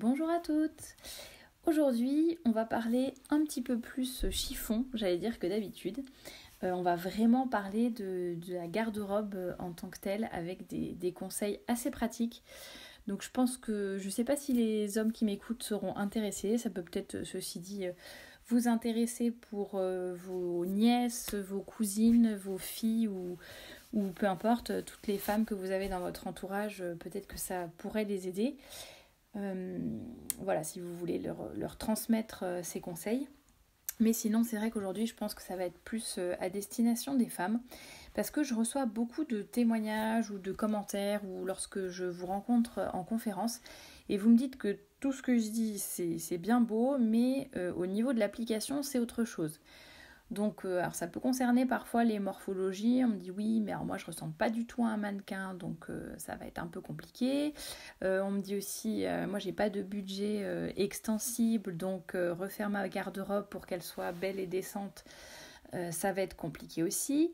Bonjour à toutes. Aujourd'hui, on va parler un petit peu plus chiffon, j'allais dire, que d'habitude. On va vraiment parler de la garde-robe en tant que telle avec des conseils assez pratiques. Donc je pense que, je ne sais pas si les hommes qui m'écoutent seront intéressés, ça peut peut-être, ceci dit, vous intéresser pour vos nièces, vos cousines, vos filles ou peu importe, toutes les femmes que vous avez dans votre entourage, peut-être que ça pourrait les aider. Voilà, si vous voulez leur transmettre ces conseils. Mais sinon, c'est vrai qu'aujourd'hui, je pense que ça va être plus à destination des femmes, parce que je reçois beaucoup de témoignages ou de commentaires, ou lorsque je vous rencontre en conférence, et vous me dites que tout ce que je dis, c'est bien beau, mais au niveau de l'application, c'est autre chose. Donc, alors ça peut concerner parfois les morphologies. On me dit oui, mais alors moi je ressemble pas du tout à un mannequin, donc ça va être un peu compliqué. On me dit aussi, moi j'ai pas de budget extensible, donc refaire ma garde-robe pour qu'elle soit belle et décente, ça va être compliqué aussi.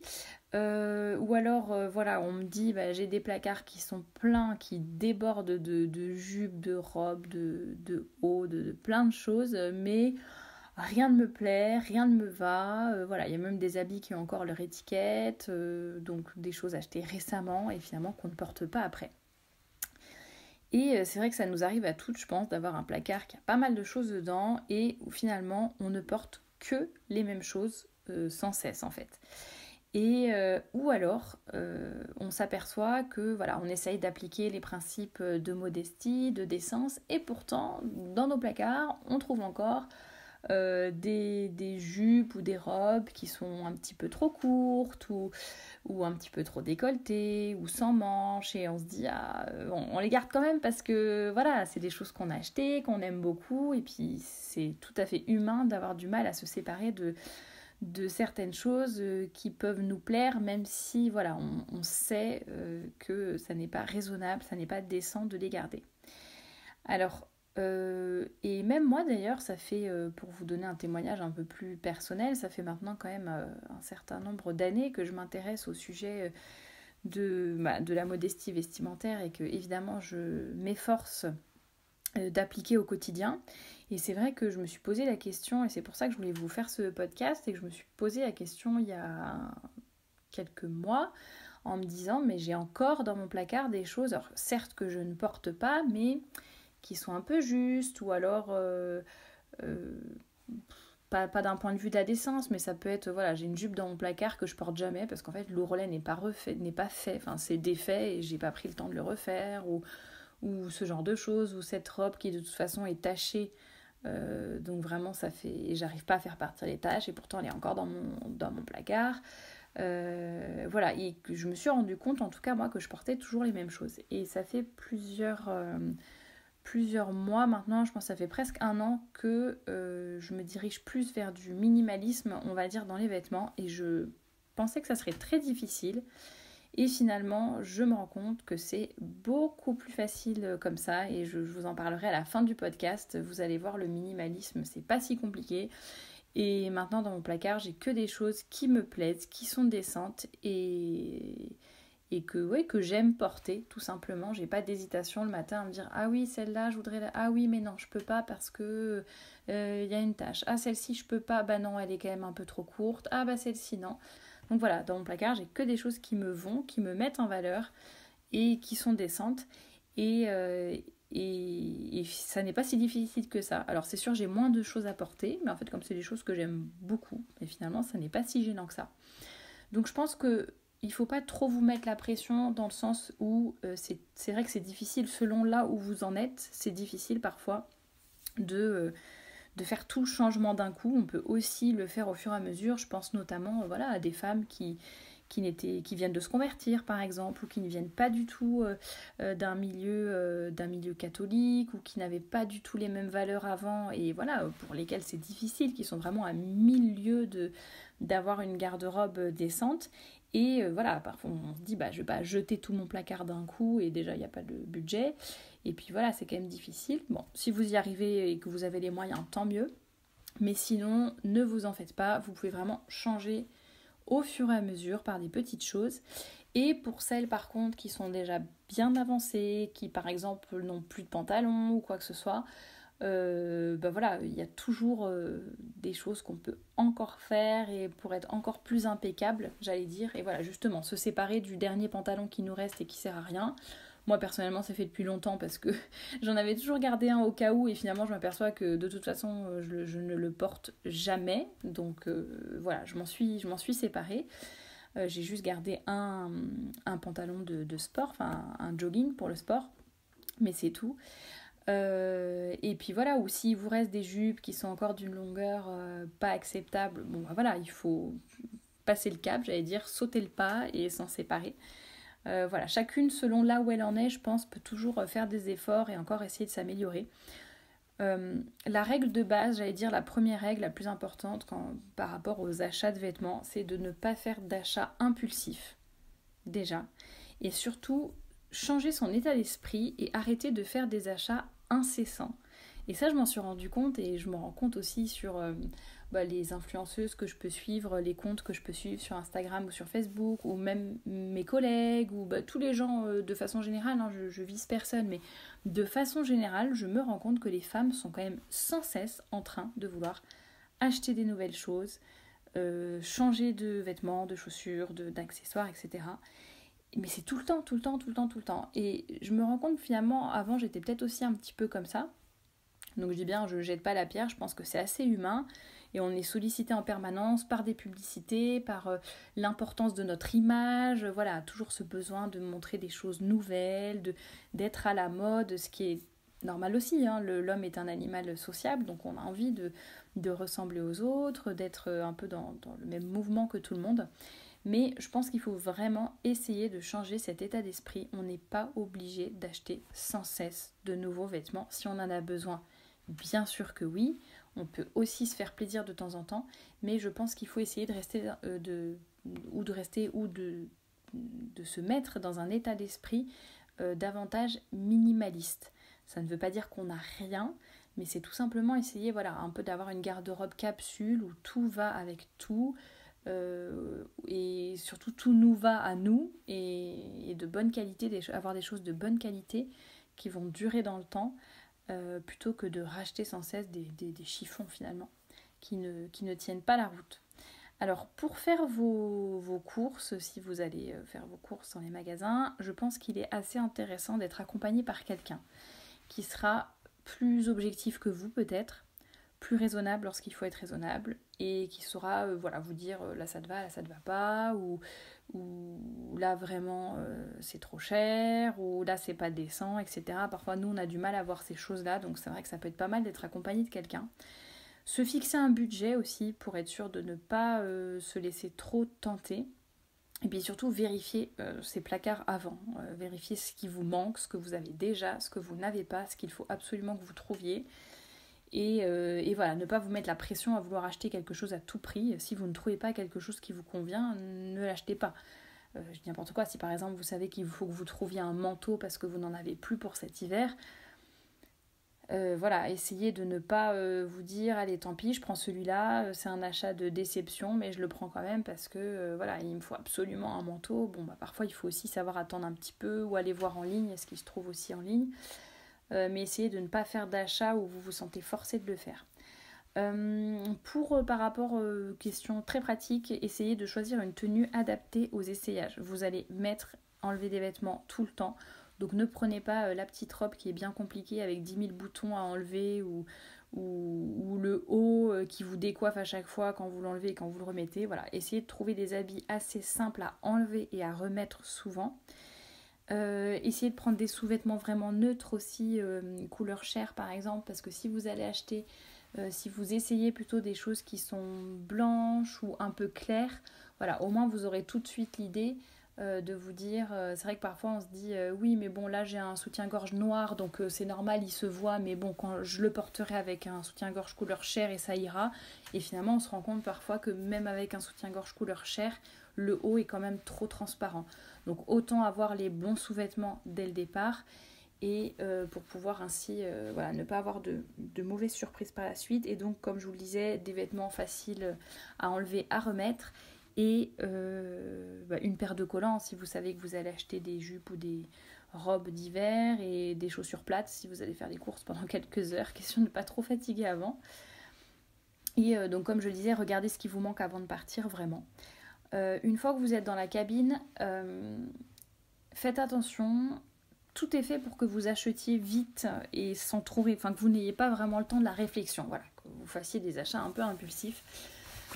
Ou alors, voilà, on me dit, j'ai des placards qui sont pleins, qui débordent de jupes, de robes, de hauts, de plein de choses, mais rien ne me plaît, rien ne me va. Voilà, il y a même des habits qui ont encore leur étiquette, donc des choses achetées récemment et finalement qu'on ne porte pas après. Et c'est vrai que ça nous arrive à toutes, je pense, d'avoir un placard qui a pas mal de choses dedans et où finalement on ne porte que les mêmes choses sans cesse en fait. Et ou alors on s'aperçoit que voilà, on essaye d'appliquer les principes de modestie, de décence, et pourtant dans nos placards on trouve encore des jupes ou des robes qui sont un petit peu trop courtes ou un petit peu trop décolletées ou sans manches, et on se dit on les garde quand même parce que voilà, c'est des choses qu'on a achetées, qu'on aime beaucoup, et puis c'est tout à fait humain d'avoir du mal à se séparer de certaines choses qui peuvent nous plaire, même si voilà, on sait que ça n'est pas raisonnable, ça n'est pas décent de les garder. Alors, et même moi d'ailleurs, ça fait, pour vous donner un témoignage un peu plus personnel, ça fait maintenant quand même un certain nombre d'années que je m'intéresse au sujet de la modestie vestimentaire, et que évidemment je m'efforce d'appliquer au quotidien. Et c'est vrai que je me suis posé la question, et c'est pour ça que je voulais vous faire ce podcast, et que je me suis posé la question il y a quelques mois, en me disant, mais j'ai encore dans mon placard des choses, alors certes que je ne porte pas, mais qui sont un peu justes, ou alors pas d'un point de vue de la décence, mais ça peut être, voilà, j'ai une jupe dans mon placard que je porte jamais parce qu'en fait l'ourlet n'est pas fait, enfin c'est défait et j'ai pas pris le temps de le refaire, ou ce genre de choses, ou cette robe qui de toute façon est tachée, donc vraiment ça fait, et j'arrive pas à faire partir les taches, et pourtant elle est encore dans mon placard. Voilà, et que je me suis rendu compte, en tout cas moi, que je portais toujours les mêmes choses, et ça fait plusieurs mois maintenant, je pense que ça fait presque 1 an que je me dirige plus vers du minimalisme, on va dire, dans les vêtements, et je pensais que ça serait très difficile, et finalement je me rends compte que c'est beaucoup plus facile comme ça, et je vous en parlerai à la fin du podcast. Vous allez voir, le minimalisme c'est pas si compliqué, et maintenant dans mon placard j'ai que des choses qui me plaisent, qui sont décentes, et que j'aime porter, tout simplement. J'ai pas d'hésitation le matin à me dire ah oui, celle-là je voudrais, ah oui mais non je peux pas parce que y a une tache, ah celle-ci je peux pas, bah non elle est quand même un peu trop courte, ah bah celle-ci non. Donc voilà, dans mon placard j'ai que des choses qui me vont, qui me mettent en valeur et qui sont décentes, et ça n'est pas si difficile que ça. Alors c'est sûr, j'ai moins de choses à porter, mais en fait comme c'est des choses que j'aime beaucoup, et finalement ça n'est pas si gênant que ça. Donc je pense que il ne faut pas trop vous mettre la pression, dans le sens où c'est vrai que c'est difficile selon là où vous en êtes. C'est difficile parfois de faire tout le changement d'un coup. On peut aussi le faire au fur et à mesure. Je pense notamment à des femmes qui viennent de se convertir par exemple, ou qui ne viennent pas du tout d'un milieu catholique, ou qui n'avaient pas du tout les mêmes valeurs avant, et voilà, pour lesquelles c'est difficile, qui sont vraiment à 1000 lieues d'avoir une garde-robe décente. Et voilà, parfois on se dit je vais pas jeter tout mon placard d'un coup, et déjà il n'y a pas de budget, et puis voilà, c'est quand même difficile. Bon, si vous y arrivez et que vous avez les moyens, tant mieux, mais sinon ne vous en faites pas, vous pouvez vraiment changer au fur et à mesure par des petites choses. Et pour celles par contre qui sont déjà bien avancées, qui par exemple n'ont plus de pantalon ou quoi que ce soit, voilà, il y a toujours des choses qu'on peut encore faire et pour être encore plus impeccable, j'allais dire. Et voilà, justement, se séparer du dernier pantalon qui nous reste et qui sert à rien. Moi personnellement, ça fait depuis longtemps parce que j'en avais toujours gardé un au cas où et finalement je m'aperçois que de toute façon je ne le porte jamais. Donc voilà, je m'en suis séparée. J'ai juste gardé un pantalon de sport, enfin un jogging pour le sport, mais c'est tout. Et puis voilà, ou s'il vous reste des jupes qui sont encore d'une longueur pas acceptable, bon bah voilà, il faut passer le cap, j'allais dire, sauter le pas et s'en séparer. Voilà, chacune selon là où elle en est, je pense, peut toujours faire des efforts et encore essayer de s'améliorer. La règle de base, j'allais dire la première règle la plus importante par rapport aux achats de vêtements, c'est de ne pas faire d'achats impulsifs, déjà. Et surtout, changer son état d'esprit et arrêter de faire des achats incessants. Et ça, je m'en suis rendu compte et je me rends compte aussi sur les influenceuses que je peux suivre, les comptes que je peux suivre sur Instagram ou sur Facebook, ou même mes collègues, ou tous les gens de façon générale, hein, je vise personne, mais de façon générale, je me rends compte que les femmes sont quand même sans cesse en train de vouloir acheter des nouvelles choses, changer de vêtements, de chaussures, d'accessoires, etc. Mais c'est tout le temps, tout le temps, tout le temps, tout le temps. Et je me rends compte que finalement, avant, j'étais peut-être aussi un petit peu comme ça. Donc je dis bien, je ne jette pas la pierre, je pense que c'est assez humain. Et on est sollicité en permanence par des publicités, par l'importance de notre image. Voilà, toujours ce besoin de montrer des choses nouvelles, d'être à la mode, ce qui est normal aussi. Hein. L'homme est un animal sociable, donc on a envie de ressembler aux autres, d'être un peu dans le même mouvement que tout le monde. Mais je pense qu'il faut vraiment essayer de changer cet état d'esprit. On n'est pas obligé d'acheter sans cesse de nouveaux vêtements si on en a besoin. Bien sûr que oui, on peut aussi se faire plaisir de temps en temps, mais je pense qu'il faut essayer de rester de se mettre dans un état d'esprit davantage minimaliste. Ça ne veut pas dire qu'on n'a rien, mais c'est tout simplement essayer, voilà, un peu d'avoir une garde-robe capsule où tout va avec tout. Et surtout tout nous va à nous et de bonne qualité, avoir des choses de bonne qualité qui vont durer dans le temps plutôt que de racheter sans cesse des chiffons finalement qui ne tiennent pas la route. Alors pour faire vos courses, si vous allez faire vos courses dans les magasins, je pense qu'il est assez intéressant d'être accompagné par quelqu'un qui sera plus objectif que vous peut-être, plus raisonnable lorsqu'il faut être raisonnable et qui saura vous dire là ça te va pas, ou là vraiment c'est trop cher, ou là c'est pas décent, etc. Parfois nous on a du mal à voir ces choses-là, donc c'est vrai que ça peut être pas mal d'être accompagné de quelqu'un. Se fixer un budget aussi pour être sûr de ne pas se laisser trop tenter. Et puis surtout vérifier ces placards avant, vérifier ce qui vous manque, ce que vous avez déjà, ce que vous n'avez pas, ce qu'il faut absolument que vous trouviez. Et voilà, ne pas vous mettre la pression à vouloir acheter quelque chose à tout prix. Si vous ne trouvez pas quelque chose qui vous convient, ne l'achetez pas. Je dis n'importe quoi, si par exemple vous savez qu'il faut que vous trouviez un manteau parce que vous n'en avez plus pour cet hiver, voilà, essayez de ne pas vous dire allez tant pis, je prends celui-là, c'est un achat de déception, mais je le prends quand même parce que voilà, il me faut absolument un manteau. Bon, parfois il faut aussi savoir attendre un petit peu ou aller voir en ligne, est-ce qu'il se trouve aussi en ligne. Mais essayez de ne pas faire d'achat où vous vous sentez forcé de le faire. Par rapport aux questions très pratiques, essayez de choisir une tenue adaptée aux essayages. Vous allez enlever des vêtements tout le temps, donc ne prenez pas la petite robe qui est bien compliquée avec 10 000 boutons à enlever ou le haut qui vous décoiffe à chaque fois quand vous l'enlevez et quand vous le remettez. Voilà, essayez de trouver des habits assez simples à enlever et à remettre souvent. Essayez de prendre des sous-vêtements vraiment neutres aussi, couleur chair par exemple, parce que si vous allez acheter, si vous essayez plutôt des choses qui sont blanches ou un peu claires, voilà, au moins vous aurez tout de suite l'idée de vous dire, c'est vrai que parfois on se dit oui mais bon là j'ai un soutien-gorge noir donc c'est normal il se voit, mais bon quand je le porterai avec un soutien-gorge couleur chair et ça ira, et finalement on se rend compte parfois que même avec un soutien-gorge couleur chair, le haut est quand même trop transparent. Donc autant avoir les bons sous-vêtements dès le départ et pour pouvoir ainsi ne pas avoir de mauvaises surprises par la suite. Et donc comme je vous le disais, des vêtements faciles à enlever, à remettre. et une paire de collants si vous savez que vous allez acheter des jupes ou des robes d'hiver et des chaussures plates si vous allez faire les courses pendant quelques heures, question de ne pas trop fatiguer avant. Et donc comme je le disais, regardez ce qui vous manque avant de partir vraiment. Une fois que vous êtes dans la cabine, faites attention, tout est fait pour que vous achetiez vite et sans trop, enfin que vous n'ayez pas vraiment le temps de la réflexion, voilà, que vous fassiez des achats un peu impulsifs.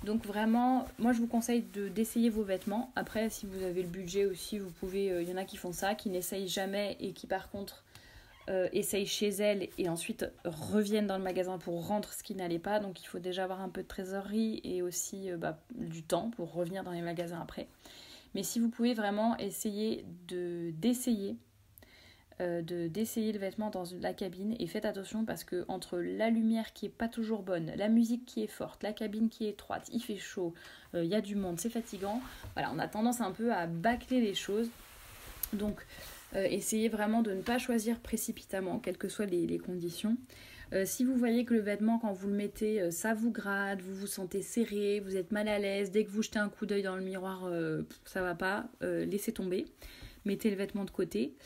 Donc vraiment, moi je vous conseille d'essayer vos vêtements. Après, si vous avez le budget aussi, vous pouvez, il y en a qui font ça, qui n'essayent jamais et qui par contre essayent chez elles et ensuite reviennent dans le magasin pour rendre ce qui n'allait pas. Donc il faut déjà avoir un peu de trésorerie et aussi du temps pour revenir dans les magasins après. Mais si vous pouvez vraiment essayer d'essayer le vêtement dans la cabine et faites attention parce que entre la lumière qui est pas toujours bonne, la musique qui est forte, la cabine qui est étroite, il fait chaud, il y a du monde, c'est fatigant, voilà, on a tendance un peu à bâcler les choses. Donc essayez vraiment de ne pas choisir précipitamment, quelles que soient les conditions. Si vous voyez que le vêtement, quand vous le mettez, ça vous gratte, vous vous sentez serré, vous êtes mal à l'aise, dès que vous jetez un coup d'œil dans le miroir, ça va pas, laissez tomber, mettez le vêtement de côté.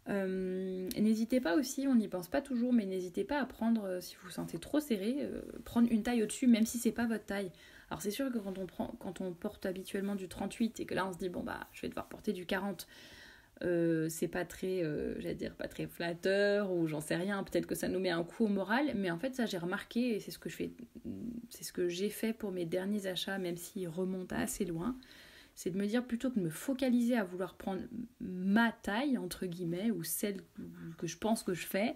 N'hésitez pas aussi, on n'y pense pas toujours, mais n'hésitez pas à prendre, si vous vous sentez trop serré, prendre une taille au-dessus, même si c'est pas votre taille. Alors c'est sûr que quand on porte habituellement du 38 et que là on se dit bon bah je vais devoir porter du 40, c'est pas très, pas très flatteur ou j'en sais rien, peut-être que ça nous met un coup au moral, mais en fait ça j'ai remarqué et c'est ce que j'ai fait pour mes derniers achats, même s'ils remontent assez loin. C'est de me dire plutôt que de me focaliser à vouloir prendre ma taille, entre guillemets, ou celle que je pense que je fais,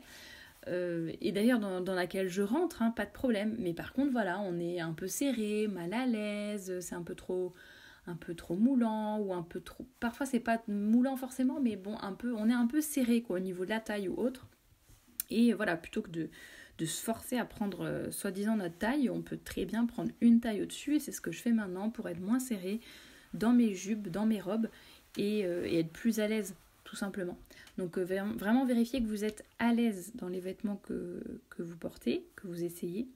et d'ailleurs dans laquelle je rentre, hein, pas de problème. Mais par contre, voilà, on est un peu serré, mal à l'aise, c'est un peu trop moulant, ou un peu trop... Parfois, c'est pas moulant forcément, mais bon, on est un peu serré, quoi, au niveau de la taille ou autre. Et voilà, plutôt que de se forcer à prendre soi-disant notre taille, on peut très bien prendre une taille au-dessus, et c'est ce que je fais maintenant pour être moins serré dans mes jupes, dans mes robes et être plus à l'aise tout simplement. Donc vraiment vérifiez que vous êtes à l'aise dans les vêtements que vous portez, que vous essayez.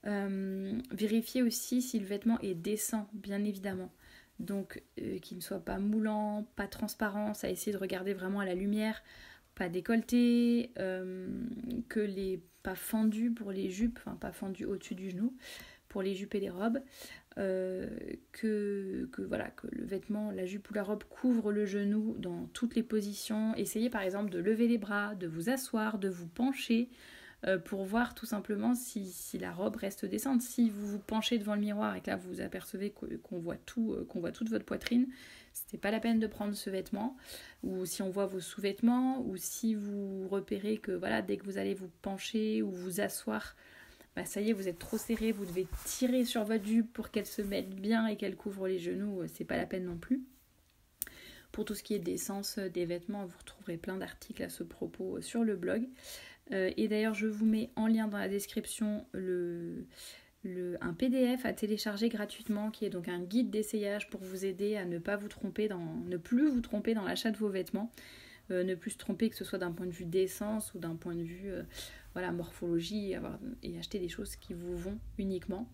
Vérifiez aussi si le vêtement est décent, bien évidemment. Donc qu'il ne soit pas moulant, pas transparent, ça essayer de regarder vraiment à la lumière, pas décolleté, pas fendu pour les jupes, enfin pas fendu au-dessus du genou pour les jupes et les robes. Que le vêtement, la jupe ou la robe couvre le genou dans toutes les positions. Essayez par exemple de lever les bras, de vous asseoir, de vous pencher pour voir tout simplement si la robe reste décente. Si vous vous penchez devant le miroir et que là vous vous apercevez qu'on voit toute votre poitrine, c'était pas la peine de prendre ce vêtement. Ou si on voit vos sous-vêtements, ou si vous repérez que voilà, dès que vous allez vous pencher ou vous asseoir, bah ça y est, vous êtes trop serré, vous devez tirer sur votre jupe pour qu'elle se mette bien et qu'elle couvre les genoux, c'est pas la peine non plus. Pour tout ce qui est d'essence des vêtements, vous retrouverez plein d'articles à ce propos sur le blog. Et d'ailleurs, je vous mets en lien dans la description un PDF à télécharger gratuitement qui est donc un guide d'essayage pour vous aider à ne plus vous tromper dans l'achat de vos vêtements. Ne plus se tromper, que ce soit d'un point de vue d'essence ou d'un point de vue morphologie, et acheter des choses qui vous vont uniquement.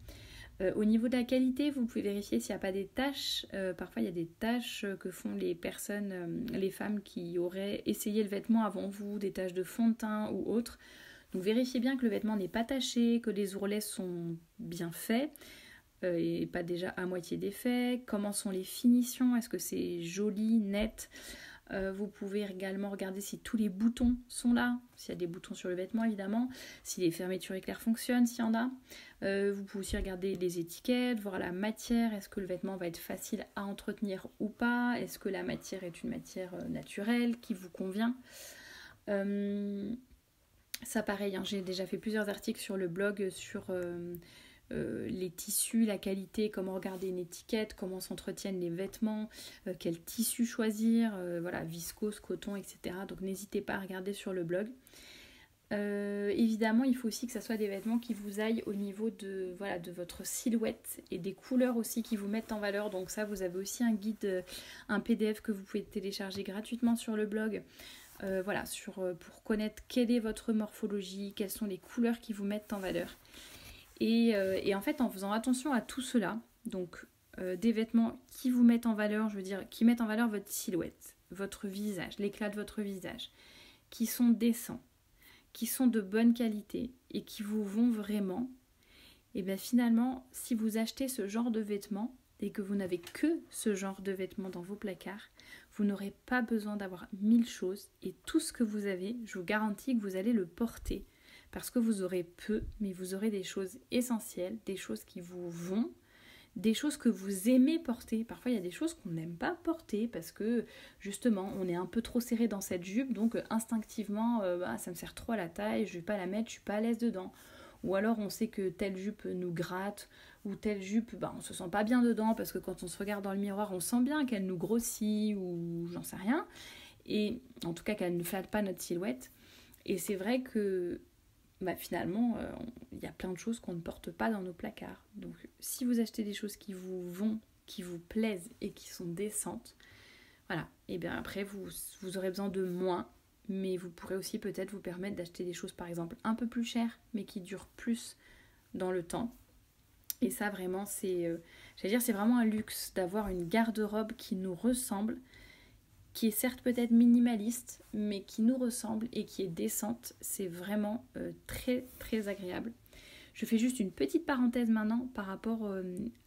Au niveau de la qualité, vous pouvez vérifier s'il n'y a pas des taches. Parfois, il y a des taches que font les personnes, les femmes qui auraient essayé le vêtement avant vous, des taches de fond de teint ou autre. Donc, vérifiez bien que le vêtement n'est pas taché, que les ourlets sont bien faits et pas déjà à moitié défaits. Comment sont les finitions? Est-ce que c'est joli, net? Vous pouvez également regarder si tous les boutons sont là, s'il y a des boutons sur le vêtement évidemment, si les fermetures éclair fonctionnent, s'il y en a. Vous pouvez aussi regarder les étiquettes, voir la matière, est-ce que le vêtement va être facile à entretenir ou pas, est-ce que la matière est une matière naturelle qui vous convient. Ça pareil, hein, j'ai déjà fait plusieurs articles sur le blog sur les tissus, la qualité, comment regarder une étiquette, comment s'entretiennent les vêtements, quel tissu choisir, viscose, coton, etc. Donc n'hésitez pas à regarder sur le blog. Évidemment, il faut aussi que ça soit des vêtements qui vous aillent au niveau de votre silhouette et des couleurs aussi qui vous mettent en valeur. Donc ça, vous avez aussi un guide, un PDF que vous pouvez télécharger gratuitement sur le blog. Pour connaître quelle est votre morphologie, quelles sont les couleurs qui vous mettent en valeur. Et en fait, en faisant attention à tout cela, donc des vêtements qui vous mettent en valeur, je veux dire, qui mettent en valeur votre silhouette, votre visage, l'éclat de votre visage, qui sont décents, qui sont de bonne qualité et qui vous vont vraiment, et bien finalement, si vous achetez ce genre de vêtements et que vous n'avez que ce genre de vêtements dans vos placards, vous n'aurez pas besoin d'avoir 1000 choses et tout ce que vous avez, je vous garantis que vous allez le porter parce que vous aurez peu, mais vous aurez des choses essentielles, des choses qui vous vont, des choses que vous aimez porter. Parfois, il y a des choses qu'on n'aime pas porter parce que, justement, on est un peu trop serré dans cette jupe, donc instinctivement, ça me sert trop à la taille, je ne vais pas la mettre, je ne suis pas à l'aise dedans. Ou alors, on sait que telle jupe nous gratte, ou telle jupe, on ne se sent pas bien dedans parce que quand on se regarde dans le miroir, on sent bien qu'elle nous grossit, ou j'en sais rien. Et en tout cas, qu'elle ne flatte pas notre silhouette. Et c'est vrai que finalement, il y a plein de choses qu'on ne porte pas dans nos placards. Donc, si vous achetez des choses qui vous vont, qui vous plaisent et qui sont décentes, voilà. Et bien après, vous aurez besoin de moins, mais vous pourrez aussi peut-être vous permettre d'acheter des choses, par exemple, un peu plus chères, mais qui durent plus dans le temps. Et ça, vraiment, c'est vraiment un luxe d'avoir une garde-robe qui nous ressemble, qui est certes peut-être minimaliste, mais qui nous ressemble et qui est décente. C'est vraiment très très agréable. Je fais juste une petite parenthèse maintenant par rapport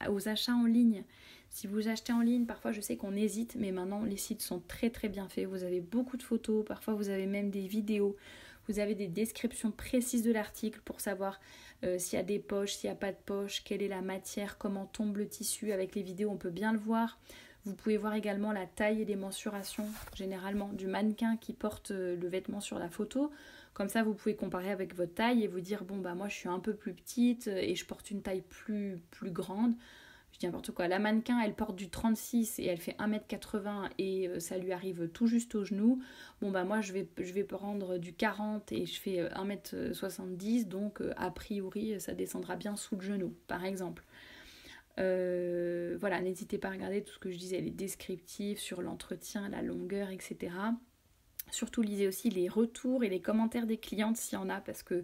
aux achats en ligne. Si vous achetez en ligne, parfois je sais qu'on hésite, mais maintenant les sites sont très très bien faits. Vous avez beaucoup de photos, parfois vous avez même des vidéos. Vous avez des descriptions précises de l'article pour savoir s'il y a des poches, s'il n'y a pas de poche, quelle est la matière, comment tombe le tissu. Avec les vidéos, on peut bien le voir. Vous pouvez voir également la taille et les mensurations, généralement, du mannequin qui porte le vêtement sur la photo. Comme ça, vous pouvez comparer avec votre taille et vous dire, moi je suis un peu plus petite et je porte une taille plus grande. Je dis n'importe quoi. La mannequin, elle porte du 36 et elle fait 1m80 et ça lui arrive tout juste au genou. Moi, je vais prendre du 40 et je fais 1m70, donc a priori, ça descendra bien sous le genou, par exemple. N'hésitez pas à regarder tout ce que je disais, les descriptifs sur l'entretien, la longueur, etc. Surtout lisez aussi les retours et les commentaires des clientes s'il y en a, parce que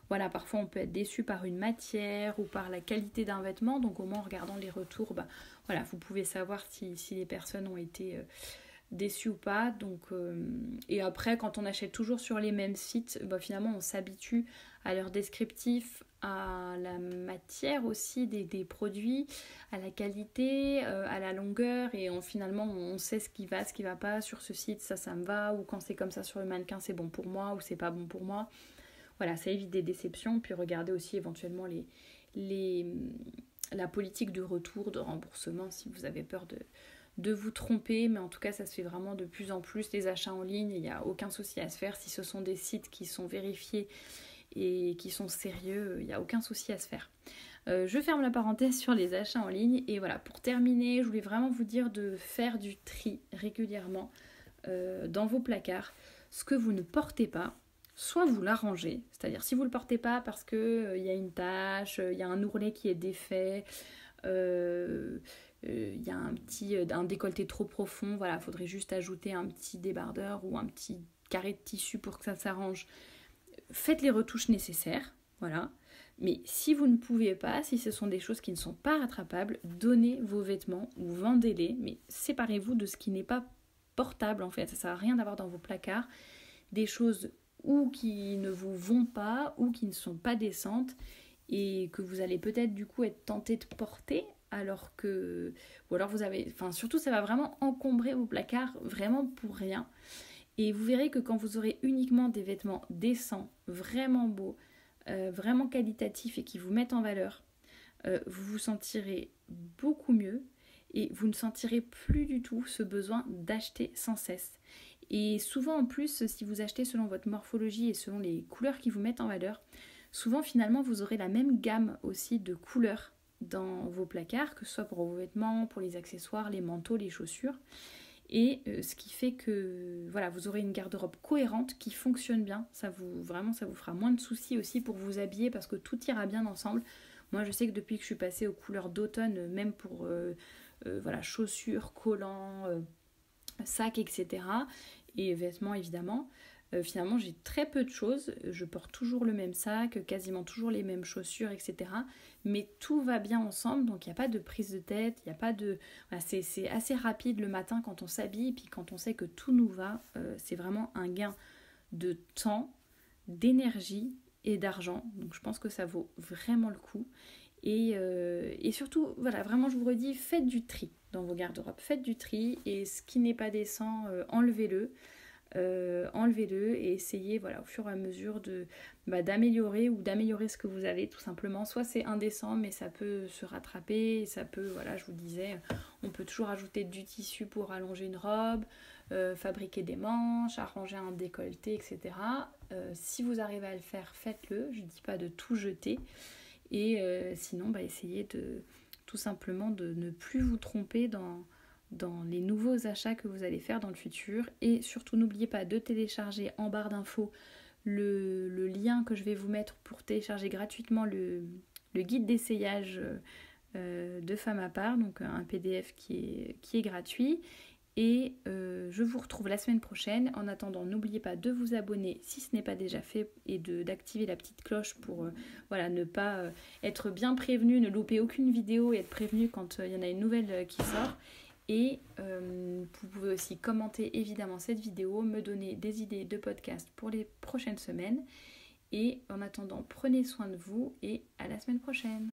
parfois on peut être déçu par une matière ou par la qualité d'un vêtement, donc au moins en regardant les retours, vous pouvez savoir si les personnes ont été déçues ou pas. Et après, quand on achète toujours sur les mêmes sites, finalement on s'habitue à leurs descriptifs, à la matière aussi des produits, à la qualité, à la longueur, et finalement on sait ce qui va pas sur ce site, ça me va, ou quand c'est comme ça sur le mannequin c'est bon pour moi ou c'est pas bon pour moi. Voilà, ça évite des déceptions. Puis regardez aussi éventuellement la politique de retour, de remboursement si vous avez peur de vous tromper, mais en tout cas ça se fait vraiment de plus en plus. Les achats en ligne, il n'y a aucun souci à se faire si ce sont des sites qui sont vérifiés et qui sont sérieux, il n'y a aucun souci à se faire. Je ferme la parenthèse sur les achats en ligne, et voilà, pour terminer, je voulais vraiment vous dire de faire du tri régulièrement dans vos placards. Ce que vous ne portez pas, soit vous l'arrangez, c'est-à-dire si vous ne le portez pas parce qu'il y a une tache, il y a un ourlet qui est défait, il y a un décolleté trop profond, il faudrait juste ajouter un petit débardeur ou un petit carré de tissu pour que ça s'arrange. Faites les retouches nécessaires, voilà. Mais si vous ne pouvez pas, si ce sont des choses qui ne sont pas rattrapables, donnez vos vêtements ou vendez-les, mais séparez-vous de ce qui n'est pas portable en fait. Ça ne sert à rien d'avoir dans vos placards des choses ou qui ne vous vont pas ou qui ne sont pas décentes et que vous allez peut-être du coup être tenté de porter alors que... Ou alors vous avez... surtout ça va vraiment encombrer vos placards vraiment pour rien. Et vous verrez que quand vous aurez uniquement des vêtements décents, vraiment beaux, vraiment qualitatifs et qui vous mettent en valeur, vous vous sentirez beaucoup mieux et vous ne sentirez plus du tout ce besoin d'acheter sans cesse. Et souvent en plus, si vous achetez selon votre morphologie et selon les couleurs qui vous mettent en valeur, souvent finalement vous aurez la même gamme aussi de couleurs dans vos placards, que ce soit pour vos vêtements, pour les accessoires, les manteaux, les chaussures. Et ce qui fait que vous aurez une garde-robe cohérente qui fonctionne bien. Ça vous fera moins de soucis aussi pour vous habiller parce que tout ira bien ensemble. Moi je sais que depuis que je suis passée aux couleurs d'automne, même pour chaussures, collants, sacs, etc. et vêtements évidemment, Finalement, j'ai très peu de choses. Je porte toujours le même sac, quasiment toujours les mêmes chaussures, etc. Mais tout va bien ensemble, donc il n'y a pas de prise de tête, il n'y a pas de... Voilà, c'est assez rapide le matin quand on s'habille, puis quand on sait que tout nous va, c'est vraiment un gain de temps, d'énergie et d'argent. Donc je pense que ça vaut vraiment le coup. Et surtout, voilà, vraiment je vous redis, faites du tri dans vos garde-robes. Faites du tri et ce qui n'est pas décent, enlevez-le. Enlevez-le et essayez voilà, au fur et à mesure d'améliorer ou d'améliorer ce que vous avez tout simplement. Soit c'est indécent mais ça peut se rattraper, ça peut, voilà, je vous disais, on peut toujours ajouter du tissu pour allonger une robe, fabriquer des manches, arranger un décolleté, etc. Si vous arrivez à le faire, faites-le. Je ne dis pas de tout jeter. Et sinon, essayez tout simplement de ne plus vous tromper dans les nouveaux achats que vous allez faire dans le futur. Et surtout, n'oubliez pas de télécharger en barre d'infos le lien que je vais vous mettre pour télécharger gratuitement le guide d'essayage de Femme à part, donc un PDF qui est gratuit. Et je vous retrouve la semaine prochaine. En attendant, n'oubliez pas de vous abonner si ce n'est pas déjà fait et d'activer la petite cloche pour ne pas être bien prévenu, ne louper aucune vidéo et être prévenu quand il y en a une nouvelle qui sort. Et vous pouvez aussi commenter évidemment cette vidéo, me donner des idées de podcast pour les prochaines semaines. Et en attendant, prenez soin de vous et à la semaine prochaine.